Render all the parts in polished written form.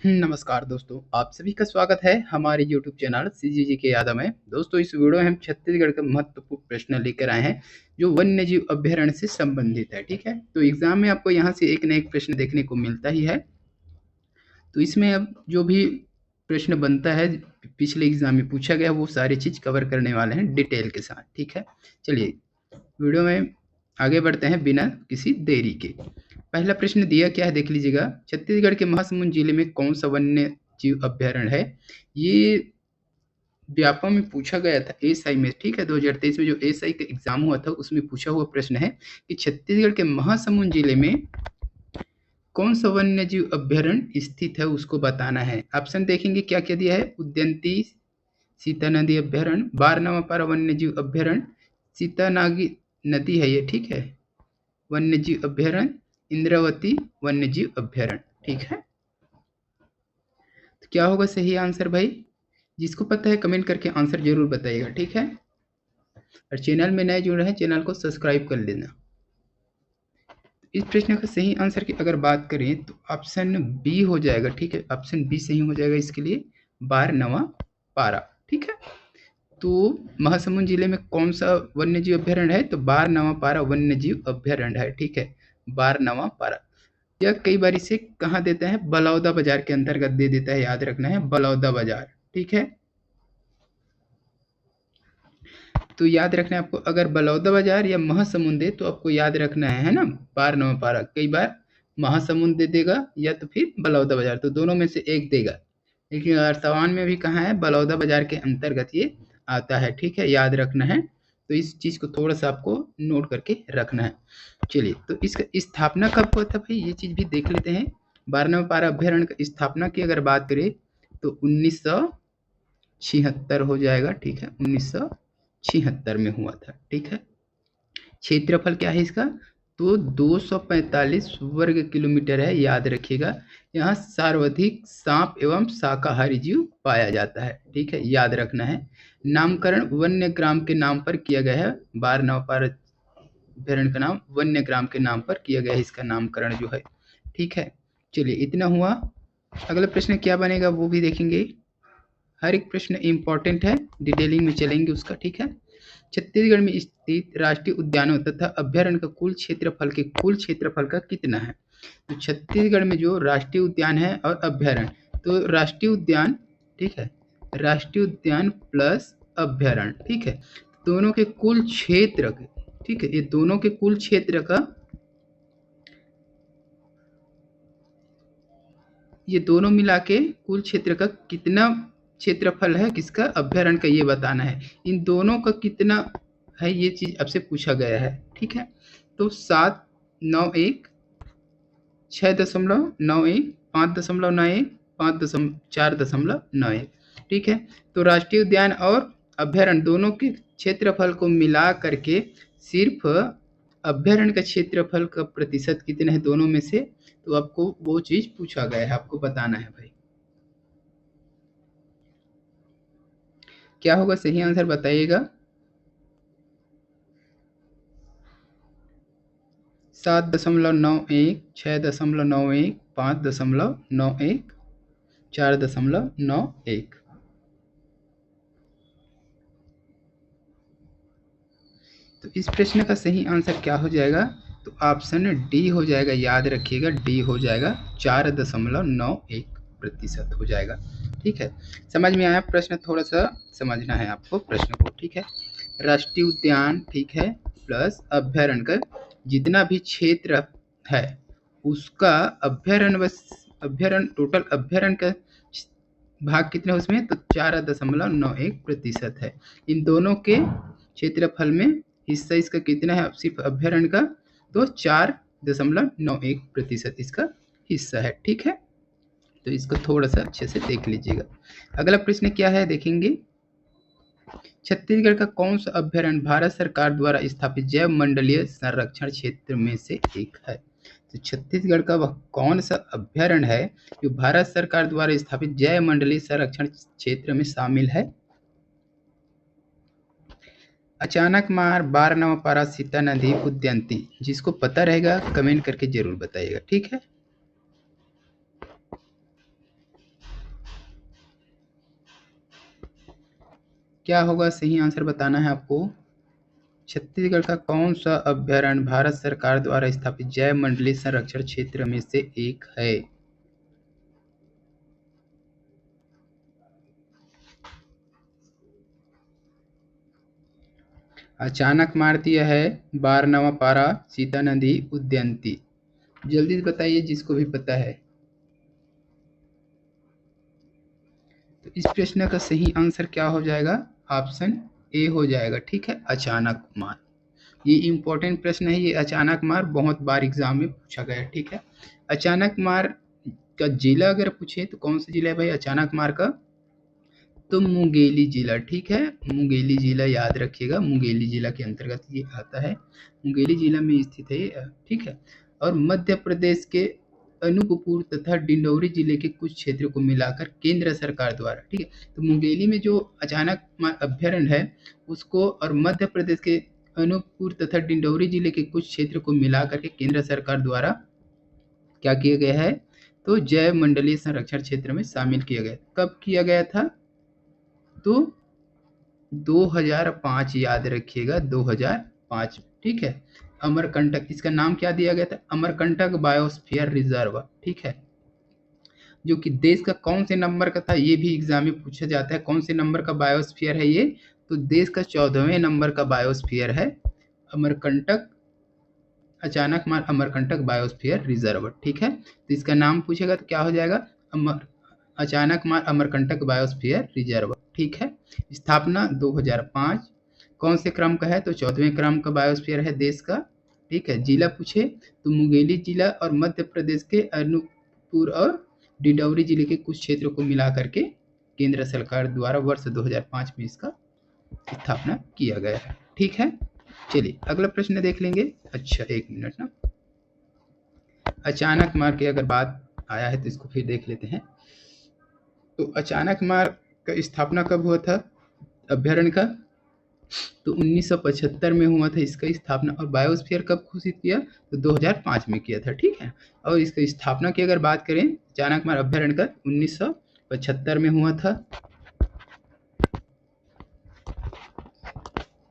नमस्कार दोस्तों, आप सभी का स्वागत है हमारे YouTube चैनल सीजीजी के यादव में। दोस्तों, इस वीडियो में हम छत्तीसगढ़ का महत्वपूर्ण प्रश्न लेकर आए हैं जो वन्य जीव अभ्यारण्य से संबंधित है। ठीक है, तो एग्जाम में आपको यहाँ से एक न एक प्रश्न देखने को मिलता ही है। तो इसमें अब जो भी प्रश्न बनता है पिछले एग्जाम में पूछा गया वो सारी चीज कवर करने वाले हैं डिटेल के साथ। ठीक है, चलिए वीडियो में आगे बढ़ते हैं बिना किसी देरी के। पहला प्रश्न दिया क्या है देख लीजिएगा। छत्तीसगढ़ के महासमुंद जिले में कौन सा वन्य जीव अभ्यारण्य है? ये व्यापम में पूछा गया था एसआई में। ठीक है, 2023 में जो एसआई का एग्जाम हुआ था उसमें पूछा हुआ प्रश्न है कि छत्तीसगढ़ के महासमुंद जिले में कौन सा वन्य जीव अभ्यारण्य स्थित है, उसको बताना है। ऑप्शन देखेंगे क्या क्या दिया है। उद्यंती सीता नदी अभ्यारण्य, बारनवापारा वन्य जीव अभ्यारण्य, सीता नागी नदी है ये। ठीक है, वन्य जीव अभ्यारण्य, इंद्रावती वन्य जीव अभ्यारण्य। ठीक है, तो क्या होगा सही आंसर भाई? जिसको पता है कमेंट करके आंसर जरूर बताइएगा। ठीक है, और चैनल में नए जुड़ रहे हैं चैनल को सब्सक्राइब कर लेना। इस प्रश्न का सही आंसर की अगर बात करें तो ऑप्शन बी हो जाएगा। ठीक है, ऑप्शन बी सही हो जाएगा इसके लिए, बारनवापारा। ठीक है, तो महासमुंद जिले में कौन सा वन्य जीव अभ्यारण्य है? तो बारनवापारा वन्य जीव अभ्यारण्य है। ठीक है, बारनवापारा। यह कई बार इसे कहाँ देता है? बलौदा बाजार के अंतर्गत दे देता है, याद रखना है, बलौदा बाजार। ठीक है, तो याद रखना है आपको, अगर बलौदा बाजार या महासमुंद दे तो आपको याद रखना है ना, बारनवापारा। कई बार महासमुंद दे देगा या तो फिर बलौदा बाजार, तो दोनों में से एक देगा। लेकिन अगर सवाल में भी कहाँ है, बलौदा बाजार के अंतर्गत ये आता है। ठीक है, याद रखना है, तो इस चीज को थोड़ा सा आपको नोट करके रखना है। चलिए, तो इसका स्थापना कब हुआ था भाई, ये चीज भी देख लेते हैं। बारनवापारा अभ्यारण्य की स्थापना की अगर बात करें तो 1976 हो जाएगा। ठीक है, 1976 में हुआ था। ठीक है, क्षेत्रफल क्या है इसका? तो 245 वर्ग किलोमीटर है, याद रखिएगा। यहाँ सर्वाधिक सांप एवं शाकाहारी जीव पाया जाता है। ठीक है, याद रखना है। नामकरण वन्य ग्राम के नाम पर किया गया है। बारनवापारा अभ्यारण्य का नाम वन्य ग्राम के नाम पर किया गया है, इसका नामकरण जो है। ठीक है, चलिए इतना हुआ। अगला प्रश्न क्या बनेगा वो भी देखेंगे। हर एक प्रश्न इंपॉर्टेंट है, डिटेलिंग में चलेंगे उसका। ठीक है, छत्तीसगढ़ में स्थित राष्ट्रीय उद्यानों तथा अभ्यारण्य का कुल क्षेत्रफल का कितना है? तो छत्तीसगढ़ में जो राष्ट्रीय उद्यान है और अभ्यारण्य, तो राष्ट्रीय उद्यान, ठीक है, राष्ट्रीय उद्यान प्लस अभ्यारण्य, ठीक है, दोनों के कुल क्षेत्र, ठीक है, ये दोनों के कुल क्षेत्र का, ये दोनों मिला के कुल क्षेत्र का कितना क्षेत्रफल है किसका? अभ्यारण्य का, ये बताना है। इन दोनों का कितना है ये चीज आपसे पूछा गया है। ठीक है, तो 791, 6.91, 5.91, 4.91। ठीक है, तो राष्ट्रीय उद्यान और अभ्यारण्य दोनों के क्षेत्रफल को मिला करके सिर्फ अभ्यारण्य का क्षेत्रफल का प्रतिशत कितना है दोनों में से, तो आपको वो चीज पूछा गया है, आपको बताना है भाई। क्या होगा सही आंसर बताइएगा। 7.91, 6.91, 5.91, 4.91। तो इस प्रश्न का सही आंसर क्या हो जाएगा? तो ऑप्शन डी हो जाएगा, याद रखिएगा, डी हो जाएगा, 4.91% हो जाएगा। ठीक है, समझ में आया प्रश्न? थोड़ा सा समझना है आपको प्रश्न को। ठीक है, राष्ट्रीय उद्यान, ठीक है, प्लस अभ्यारण्य का जितना भी क्षेत्र है उसका अभ्यारण्य, बस अभ्यारण्य, टोटल अभ्यारण्य का भाग कितना है उसमें? तो 4.91% है। इन दोनों के क्षेत्रफल में हिस्सा इसका कितना है सिर्फ अभ्यारण्य का? तो 4.91% इसका हिस्सा है। ठीक है, तो इसको थोड़ा सा अच्छे से देख लीजिएगा। अगला प्रश्न क्या है देखेंगे। छत्तीसगढ़ का कौन सा अभ्यारण्य भारत सरकार द्वारा स्थापित जैव मंडलीय संरक्षण क्षेत्र में से एक है? तो छत्तीसगढ़ का वह कौन सा अभ्यारण्य है जो भारत सरकार द्वारा स्थापित जैव मंडलीय संरक्षण क्षेत्र में शामिल है? अचानक मार, बारनवापारा, सीता नदी, उद्यंती। जिसको पता रहेगा कमेंट करके जरूर बताइएगा। ठीक है, क्या होगा सही आंसर बताना है आपको। छत्तीसगढ़ का कौन सा अभ्यारण्य भारत सरकार द्वारा स्थापित जैव मंडलीय संरक्षण क्षेत्र में से एक है? अचानक मार दिया है, बारनवा पारा, सीता नदी, उदयंती। जल्दी से बताइए जिसको भी पता है। तो इस प्रश्न का सही आंसर क्या हो जाएगा? ऑप्शन ए हो जाएगा। ठीक है, अचानक मार। ये इंपॉर्टेंट प्रश्न है, ये अचानक मार बहुत बार एग्जाम में पूछा गया है। ठीक है, अचानक मार का जिला अगर पूछे तो कौन सा जिला है भाई अचानक मार का? तो मुंगेली जिला। ठीक है, मुंगेली जिला याद रखिएगा, मुंगेली जिला के अंतर्गत ये आता है, मुंगेली जिला में स्थित है ये। ठीक है, और मध्य प्रदेश के अनूपपुर तथा डिंडौरी जिले के कुछ क्षेत्रों को मिलाकर केंद्र सरकार द्वारा, ठीक है, तो मुंगेली में जो अचानक मार अभ्यारण्य है उसको और मध्य प्रदेश के अनूपपुर तथा डिंडौरी जिले के कुछ क्षेत्र को मिलाकर के केंद्र सरकार द्वारा क्या किया गया है? तो जैव मंडलीय संरक्षण क्षेत्र में शामिल किया गया। कब किया गया था? तो 2005 याद रखिएगा, 2005। ठीक है, अमरकंटक, इसका नाम क्या दिया गया था? Amarkantak biosphere reserve. ठीक है, जो कि देश का कौन से नंबर का था ये भी एग्जाम में पूछा जाता है। कौन से नंबर का बायोस्फीयर है ये? तो देश का 14वें नंबर का बायोस्फीयर है अमरकंटक, अचानक मार अमरकंटक बायोस्फीयर रिजर्व। ठीक है, तो इसका नाम पूछेगा तो क्या हो जाएगा? अमर अचानक मार अमरकंटक बायोस्फीयर रिजर्व। ठीक है, स्थापना 2005। कौन से क्रम का है? तो 14वें क्रम का बायोस्फीयर है देश का। ठीक है, जिला पूछे तो मुंगेली जिला और मध्य प्रदेश के अनूपपुर और डिंडौरी जिले के कुछ क्षेत्रों को मिला करके केंद्र सरकार द्वारा वर्ष 2005 में इसका स्थापना किया गया है। ठीक है, चलिए अगला प्रश्न देख लेंगे। अच्छा एक मिनट ना, अचानक मार की अगर बात आया है तो इसको फिर देख लेते हैं। तो अचानक मार का स्थापना कब हुआ था अभ्यारण्य का? तो 1975 में हुआ था इसका स्थापना। और बायोस्फीयर कब घोषित किया? तो 2005 में किया था। ठीक है, और इसका स्थापना की अगर बात करें अचानक मार अभ्यारण्य का 1975 में हुआ था।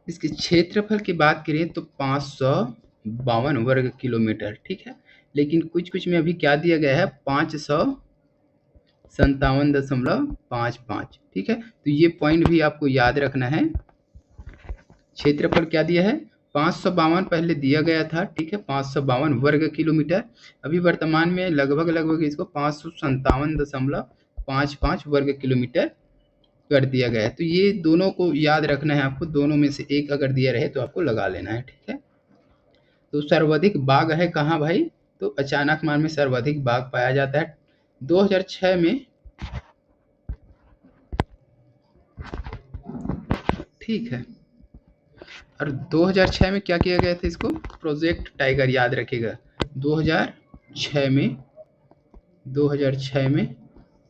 इसके क्षेत्रफल की बात करें तो 552 वर्ग किलोमीटर। ठीक है, लेकिन कुछ कुछ में अभी क्या दिया गया है? 557.55। ठीक है, तो ये पॉइंट भी आपको याद रखना है। क्षेत्रफल क्या दिया है? 552 पहले दिया गया था। ठीक है, 552 वर्ग किलोमीटर। अभी वर्तमान में लगभग इसको 557.55 वर्ग किलोमीटर कर दिया गया है। तो ये दोनों को याद रखना है आपको, दोनों में से एक अगर दिया रहे तो आपको लगा लेना है। ठीक है, तो सर्वाधिक बाघ है कहाँ भाई? तो अचानक मार में सर्वाधिक बाघ पाया जाता है 2006 में। ठीक है, और 2006 में क्या किया गया था? इसको प्रोजेक्ट टाइगर याद रखिएगा। 2006 में 2006 में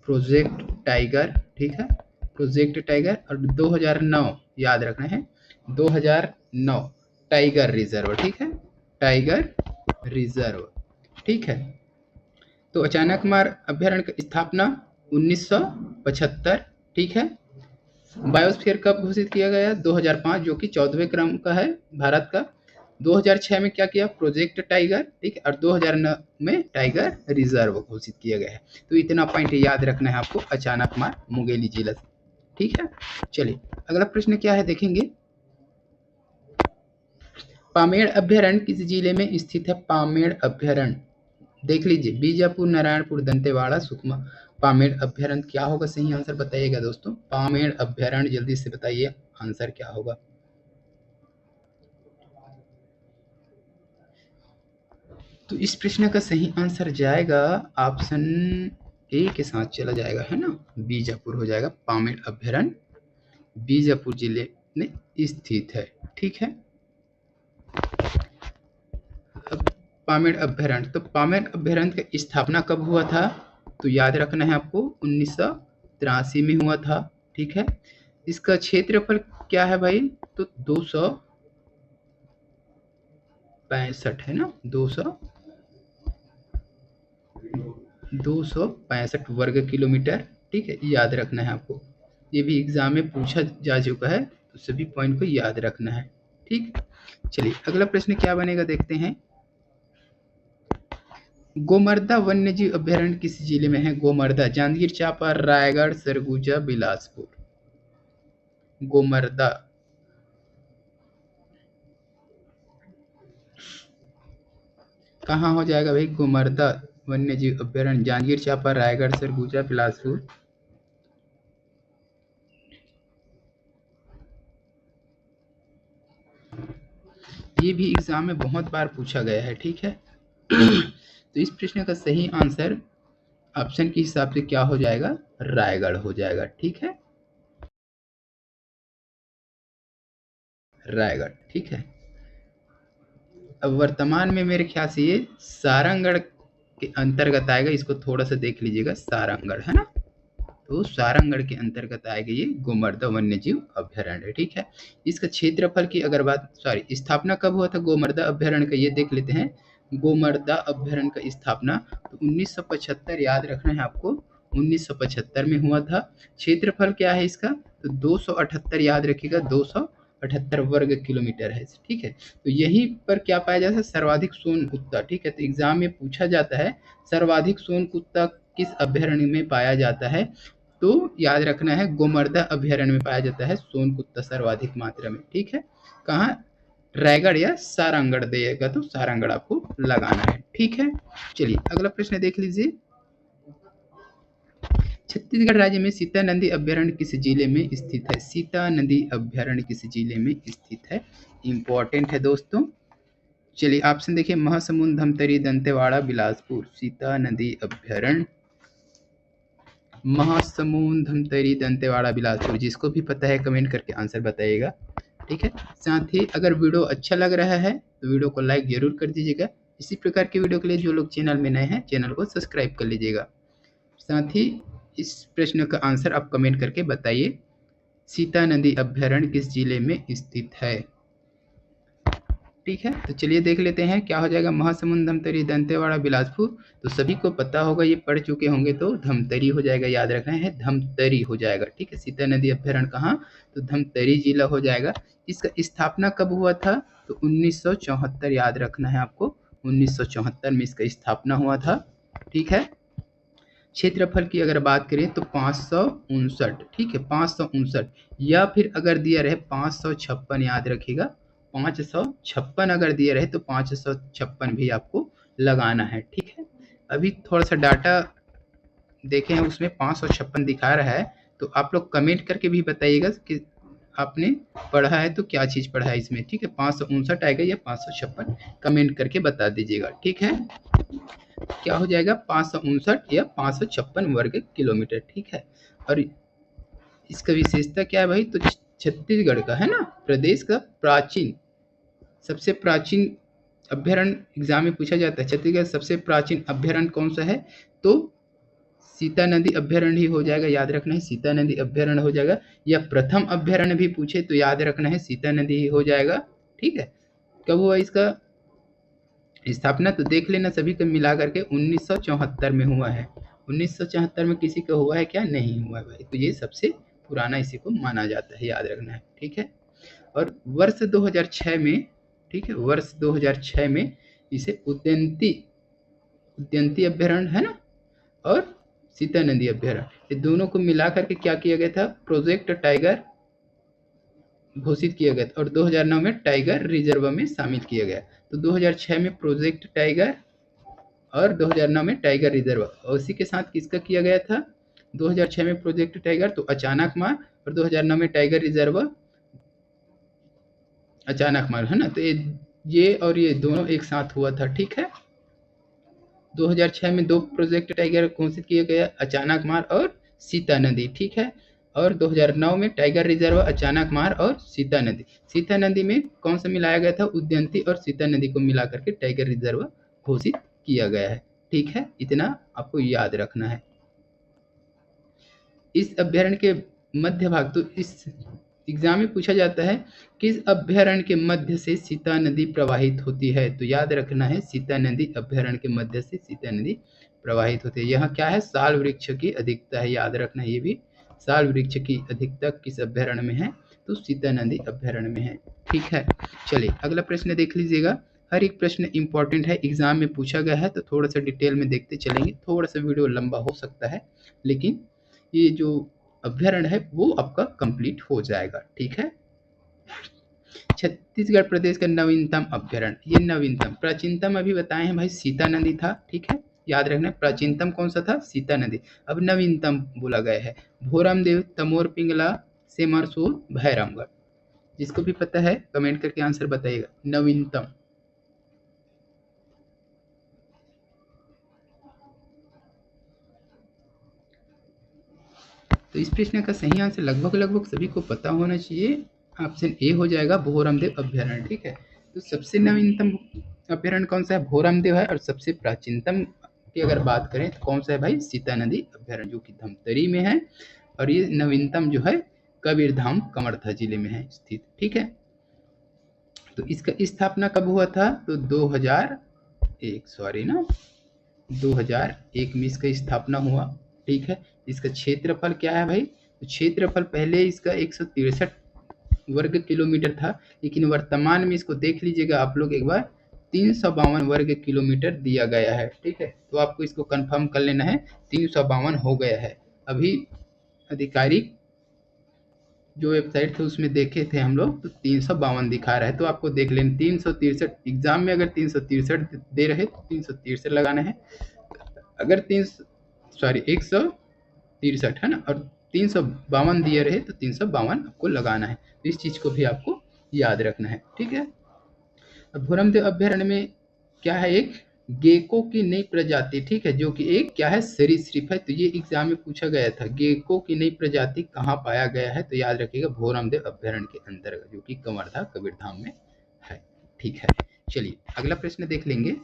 प्रोजेक्ट टाइगर। ठीक है, प्रोजेक्ट टाइगर। और 2009 याद रखना है, 2009 टाइगर रिजर्व। ठीक है, टाइगर रिजर्व। ठीक है, तो अचानक मार अभ्यारण्य की स्थापना 1975। ठीक है, बायोस्फीयर कब घोषित किया गया? 2005, जो कि 14वें क्रम का है भारत का। 2006 में क्या किया? Project tiger. ठीक है, और 2009 में टाइगर रिजर्व घोषित किया गया है। तो इतना पॉइंट याद रखना है आपको अचानक मार मुंगेली जिला से। ठीक है, चलिए अगला प्रश्न क्या है देखेंगे। पामेड़ अभ्यारण्य किस जिले में स्थित है? पामेड़ अभ्यारण्य देख लीजिए, बीजापुर, नारायणपुर, दंतेवाड़ा, सुकमा। पामेड़ अभ्यारण्य क्या होगा सही आंसर बताइएगा दोस्तों। पामेड़ अभ्यारण्य जल्दी से बताइए आंसर क्या होगा। तो इस प्रश्न का सही आंसर जाएगा ऑप्शन ए के साथ चला जाएगा, है ना, बीजापुर हो जाएगा। पामेड़ अभ्यारण्य बीजापुर जिले में स्थित है। ठीक है, अब पामेड़ अभ्यारण्य, तो पामेड़ अभ्यारण्य की स्थापना कब हुआ था? तो याद रखना है आपको 1983 में हुआ था। ठीक है, इसका क्षेत्रफल क्या है भाई? तो 265 है ना, 265 वर्ग किलोमीटर। ठीक है, याद रखना है आपको। ये भी एग्जाम में पूछा जा चुका है, तो सभी पॉइंट को याद रखना है। ठीक, चलिए अगला प्रश्न क्या बनेगा देखते हैं। गोमर्दा वन्यजीव अभयारण्य किस जिले में है? गोमर्दा जांजगीर चांपा, रायगढ़, सरगुजा, बिलासपुर। गोमर्दा कहाँ हो जाएगा भाई? गोमर्दा वन्यजीव अभयारण्य जांजगीर चांपा, रायगढ़, सरगुजा, बिलासपुर। ये भी एग्जाम में बहुत बार पूछा गया है। ठीक है तो इस प्रश्न का सही आंसर ऑप्शन के हिसाब से क्या हो जाएगा? रायगढ़ हो जाएगा। ठीक है, रायगढ़। ठीक है, अब वर्तमान में मेरे ख्याल से ये सारंगढ़ के अंतर्गत आएगा। इसको थोड़ा सा देख लीजिएगा, सारंगढ़ है ना, तो सारंगढ़ के अंतर्गत आएगा ये गोमर्दा वन्यजीव अभयारण्य। ठीक है, इसका क्षेत्रफल की अगर बात, सॉरी, स्थापना कब हुआ था गोमर्दा अभयारण्य का, ये देख लेते हैं। गोमर्दा अभयारण्य का स्थापना तो 1975, याद रखना है आपको, 1975 में हुआ था। क्षेत्रफल क्या है इसका? तो 278, याद रखिएगा, 278 वर्ग किलोमीटर है। ठीक है, तो यहीं पर क्या पाया जाता है? सर्वाधिक सोन कुत्ता। ठीक है, तो एग्जाम में पूछा जाता है सर्वाधिक सोन कुत्ता किस अभयारण्य में पाया जाता है? तो याद रखना है गोमर्दा अभयारण्य में पाया जाता है सोन कुत्ता सर्वाधिक मात्रा में। ठीक है, कहाँ? रायगढ़ या सारंगढ़ देगा तो सारंगढ़ आपको लगाना है। ठीक है, चलिए अगला प्रश्न देख लीजिए। छत्तीसगढ़ राज्य में सीता नदी अभयारण्य किस जिले में स्थित है? सीता नदी अभयारण्य किस जिले में स्थित है? इंपॉर्टेंट है दोस्तों। चलिए ऑप्शन देखिए, महासमुंद, धमतरी, दंतेवाड़ा, बिलासपुर। सीता नदी अभयारण्य महासमुंद, धमतरी, दंतेवाड़ा, बिलासपुर। जिसको भी पता है कमेंट करके आंसर बताइएगा। ठीक है, साथ ही अगर वीडियो अच्छा लग रहा है तो वीडियो को लाइक जरूर कर दीजिएगा। इसी प्रकार की वीडियो के लिए जो लोग चैनल में नए हैं चैनल को सब्सक्राइब कर लीजिएगा। साथ ही इस प्रश्न का आंसर आप कमेंट करके बताइए, सीता नदी अभयारण्य किस जिले में स्थित है? ठीक है, तो चलिए देख लेते हैं क्या हो जाएगा। महासमुंद, धमतरी, दंतेवाड़ा, बिलासपुर। तो सभी को पता होगा, ये पढ़ चुके होंगे, तो धमतरी हो जाएगा, याद रखना है धमतरी हो जाएगा। ठीक है, सीता नदी अभयारण्य कहाँ? तो धमतरी जिला हो जाएगा। इसका स्थापना कब हुआ था? तो 1974, याद रखना है आपको, 1974 में इसका स्थापना हुआ था। ठीक है, क्षेत्रफल की अगर बात करें तो 559। ठीक है, 559, या फिर अगर दिया रहे 556, याद रखिएगा, 556 अगर दिया रहे तो 556 भी आपको लगाना है। ठीक है, अभी थोड़ा सा डाटा देखे हैं, उसमें 556 दिखा रहा है, तो आप लोग कमेंट करके भी बताइएगा कि आपने पढ़ा है तो क्या चीज़ पढ़ा है इसमें। ठीक है, 559 आएगा या 556, कमेंट करके बता दीजिएगा। ठीक है, क्या हो जाएगा? 559 या 556 वर्ग किलोमीटर। ठीक है, और इसका विशेषता क्या है भाई? तो छत्तीसगढ़ का है ना, प्रदेश का प्राचीन, सबसे प्राचीन अभयारण्य एग्जाम में पूछा जाता है। छत्तीसगढ़ सबसे प्राचीन अभयारण्य कौन सा है? तो सीता नदी अभयारण्य ही हो जाएगा, याद रखना है सीता नदी अभयारण्य हो जाएगा। या प्रथम अभयारण्य भी पूछे तो याद रखना है सीता नदी ही हो जाएगा। ठीक है, कब हुआ इसका स्थापना? तो देख लेना, सभी को मिला करके 1974 में हुआ है। 1974 में किसी का हुआ है क्या? नहीं हुआ है भाई, तो ये सबसे पुराना इसी को माना जाता है, याद रखना है। ठीक है, और वर्ष 2006 में, ठीक है, वर्ष 2006 में इसे उद्यंती अभयारण्य है ना, और सीता नदी अभयारण्य, ये दोनों को मिला करके क्या किया गया था? प्रोजेक्ट टाइगर घोषित किया गया था, और 2009 में टाइगर रिजर्व में शामिल किया गया। तो 2006 में प्रोजेक्ट टाइगर और 2009 में टाइगर रिजर्व, और उसी के साथ किसका किया गया था? 2006 में प्रोजेक्ट टाइगर तो अचानक मार, और 2009 में टाइगर रिजर्व अचानक मार, है ना। तो ये और ये दोनों एक साथ हुआ था। ठीक है, 2006 में दो प्रोजेक्ट टाइगर घोषित किया गया, अचानक मार और सीता नदी। ठीक है, और 2009 में टाइगर रिजर्व, अचानक मार और सीता नदी। सीता नदी में कौन सा मिलाया गया था? उद्यंती और सीता नदी को मिला करके टाइगर रिजर्व घोषित किया गया है। ठीक है, इतना आपको याद रखना है। इस अभ्यारण्य के मध्य भाग, तो इस एग्जाम में पूछा जाता है किस अभ्यारण्य के मध्य से सीता नदी प्रवाहित होती है? तो याद रखना है सीता नदी अभ्यारण्य के मध्य से सीता नदी प्रवाहित होती है। यहाँ क्या है? साल वृक्ष की अधिकता है, याद रखना है ये भी। साल वृक्ष की अधिकता किस अभ्यारण्य में है? तो सीता नदी अभ्यारण्य में है। ठीक है, चलिए अगला प्रश्न देख लीजिएगा। हर एक प्रश्न इंपॉर्टेंट है, एग्जाम में पूछा गया है, तो थोड़ा सा डिटेल में देखते चलेंगे। थोड़ा सा वीडियो लंबा हो सकता है, लेकिन ये जो अभ्यारण्य है वो आपका कंप्लीट हो जाएगा। ठीक है, छत्तीसगढ़ प्रदेश का नवीनतम अभ्यारण्य, ये नवीनतम, प्राचीनतम अभी बताए हैं भाई सीता नदी था। ठीक है, याद रखना, प्राचीनतम कौन सा था? सीता नदी। अब नवीनतम बोला गया है भोरम देव, तमोर पिंगला, सेमरसोल, भैरमगढ़। जिसको भी पता है कमेंट करके आंसर बताइएगा। नवीनतम, तो इस प्रश्न का सही आंसर लगभग लगभग सभी को पता होना चाहिए। ऑप्शन ए हो जाएगा भोरमदेव अभ्यारण्य। ठीक है, तो सबसे नवीनतम अभ्यारण्य कौन सा है? भोरमदेव है। और सबसे प्राचीनतम की अगर बात करें तो कौन सा है भाई? सीता नदी अभ्यारण्य, जो कि धमतरी में है। और ये नवीनतम जो है कबीरधाम कवर्धा जिले में है स्थित। ठीक है, तो इसका स्थापना कब हुआ था? तो 2001 में इसका स्थापना हुआ। ठीक है, इसका क्षेत्रफल क्या है भाई? तो क्षेत्रफल पहले इसका 163 वर्ग किलोमीटर था, लेकिन वर्तमान में इसको देख लीजिएगा आप लोग एक बार, 352 वर्ग किलोमीटर दिया गया है। ठीक है, तो आपको इसको कंफर्म कर लेना है, 352 हो गया है। अभी आधिकारिक जो वेबसाइट थे उसमें देखे थे हम लोग, तो 352 दिखा रहा है, तो आपको देख लेना 363। एग्जाम में अगर 363 दे रहे तो 363 लगाना है। अगर 163 है ना, और 352 दिए रहे तो 352 आपको लगाना है। तो इस चीज को भी आपको याद रखना है। ठीक है, अब भोरमदेव अभ्यारण्य में क्या है? एक गेको की नई प्रजाति। ठीक है, जो कि एक क्या है? सरीसृप है। तो ये एग्जाम में पूछा गया था, गेको की नई प्रजाति कहाँ पाया गया है? तो याद रखिएगा भोरमदेव अभ्यारण्य के अंतर्गत, जो कि कवर्धा कबीरधाम में है। ठीक है, चलिए अगला प्रश्न देख लेंगे।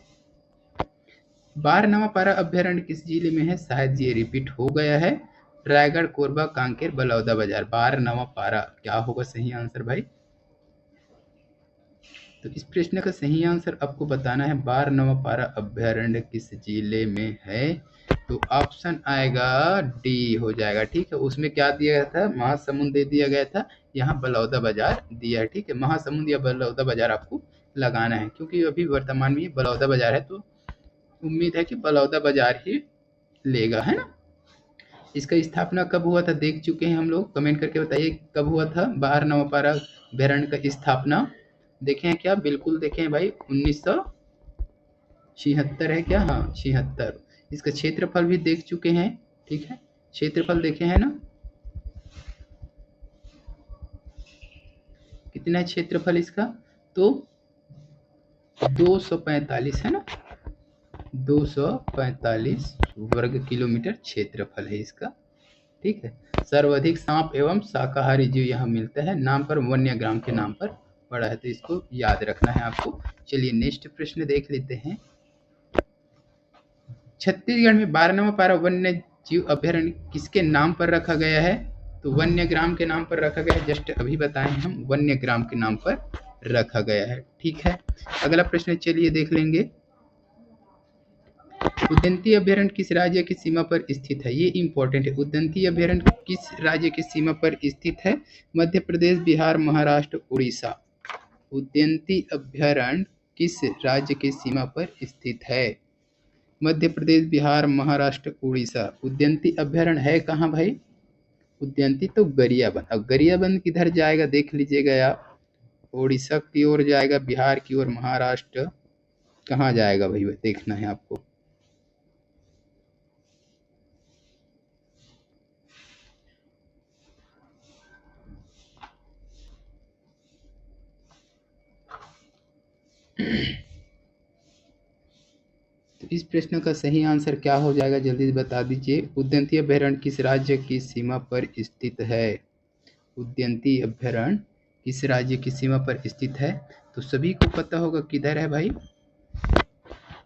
बारनवापारा अभ्यारण्य किस जिले में है? शायद ये रिपीट हो गया है। रायगढ़, कोरबा, कांकेर, बलौदाबाजार। बारनवापारा क्या होगा सही आंसर भाई? तो इस प्रश्न का सही आंसर आपको बताना है, बारनवापारा अभ्यारण्य किस जिले में है? तो ऑप्शन आएगा डी हो जाएगा। ठीक है, उसमें क्या दिया गया था? महासमुंद दे दिया गया था, यहाँ बलौदाबाजार दिया है। ठीक है, महासमुंद या बलौदाबाजार आपको लगाना है, क्योंकि अभी वर्तमान में बलौदाबाजार है, तो उम्मीद है कि बलौदाबाजार ही लेगा, है ना। इसका स्थापना कब हुआ था देख चुके हैं हम लोग, कमेंट करके बताइए कब हुआ था बारनवापारा अभ्यारण्य का स्थापना? देखे हैं क्या? बिल्कुल देखे हैं भाई, 1976 है क्या? हाँ 76। इसका क्षेत्रफल भी देख चुके हैं। ठीक है, क्षेत्रफल देखे हैं ना, कितना है क्षेत्रफल इसका? तो 245 है ना, 245 वर्ग किलोमीटर क्षेत्रफल है इसका। ठीक है, सर्वाधिक सांप एवं शाकाहारी जीव यहाँ मिलता है, नाम पर वन्यग्राम के नाम पर पड़ा है, तो इसको याद रखना है आपको। चलिए नेक्स्ट प्रश्न देख लेते हैं। छत्तीसगढ़ में बारनवापारा वन्य जीव अभ्यारण्य किसके नाम पर रखा गया है? तो वन्यग्राम के नाम पर रखा गया है, जस्ट अभी बताए हम, वन्यग्राम के नाम पर रखा गया है। ठीक है, अगला प्रश्न चलिए देख लेंगे। उदंती अभ्यारण्य किस राज्य की सीमा पर स्थित है? ये इंपॉर्टेंट है। उदंती अभ्यारण्य किस राज्य की सीमा पर स्थित है? मध्य प्रदेश, बिहार, महाराष्ट्र, उड़ीसा। उदंती अभ्यारण्य किस राज्य की सीमा पर स्थित है? मध्य प्रदेश, बिहार, महाराष्ट्र, उड़ीसा। उदंती अभ्यारण्य है कहाँ भाई? उदंती तो गरियाबंद। अब गरियाबंद किधर जाएगा देख लीजिएगा आप, उड़ीसा की ओर जाएगा, बिहार की ओर, महाराष्ट्र कहाँ जाएगा भाई देखना है आपको। तो इस प्रश्न का सही आंसर क्या हो जाएगा जल्दी से बता दीजिए। उदंती अभ्यारण्य किस राज्य की सीमा पर स्थित है? उदंती अभ्यारण्य किस राज्य की सीमा पर स्थित है? तो सभी को पता होगा किधर है भाई।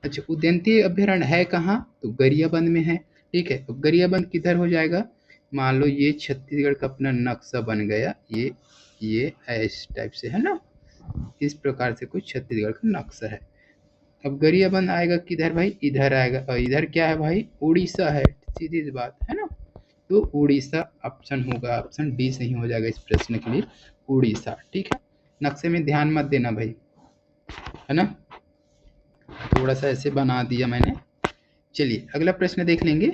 अच्छा, उदंती अभ्यारण्य है कहाँ? तो गरियाबंद में है। ठीक है, तो गरियाबंद किधर हो जाएगा? मान लो ये छत्तीसगढ़ का अपना नक्शा बन गया, ये इस टाइप से है ना, इस प्रकार से कुछ छत्तीसगढ़ का नक्शा है। अब गरियाबंद आएगा किधर भाई? इधर आएगा, और इधर क्या है भाई? उड़ीसा है, सीधी सी बात है ना। तो उड़ीसा ऑप्शन होगा, ऑप्शन डी सही हो जाएगा इस प्रश्न के लिए, उड़ीसा। ठीक है, नक्शे में ध्यान मत देना भाई, है ना, थोड़ा सा ऐसे बना दिया मैंने। चलिए अगला प्रश्न देख लेंगे।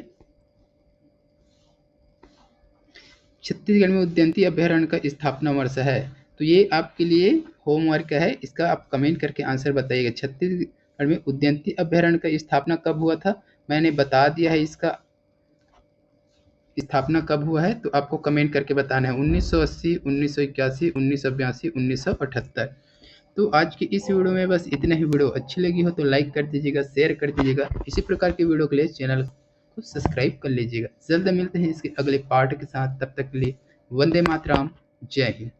छत्तीसगढ़ में उद्यानिकी अभ्यारण्य का स्थापना वर्ष है, तो ये आपके लिए होमवर्क है, इसका आप कमेंट करके आंसर बताइएगा। छत्तीसगढ़ में उद्यानिकी अभ्यारण्य का स्थापना कब हुआ था, मैंने बता दिया है इसका स्थापना कब हुआ है, तो आपको कमेंट करके बताना है 1980, 1981, 1982, 1978। तो आज की इस वीडियो में बस इतना ही। वीडियो अच्छी लगी हो तो लाइक कर दीजिएगा, शेयर कर दीजिएगा। इसी प्रकार की वीडियो के लिए चैनल को सब्सक्राइब कर लीजिएगा। जल्द मिलते हैं इसके अगले पार्ट के साथ, तब तक के लिए वंदे मातरम, जय हिंद।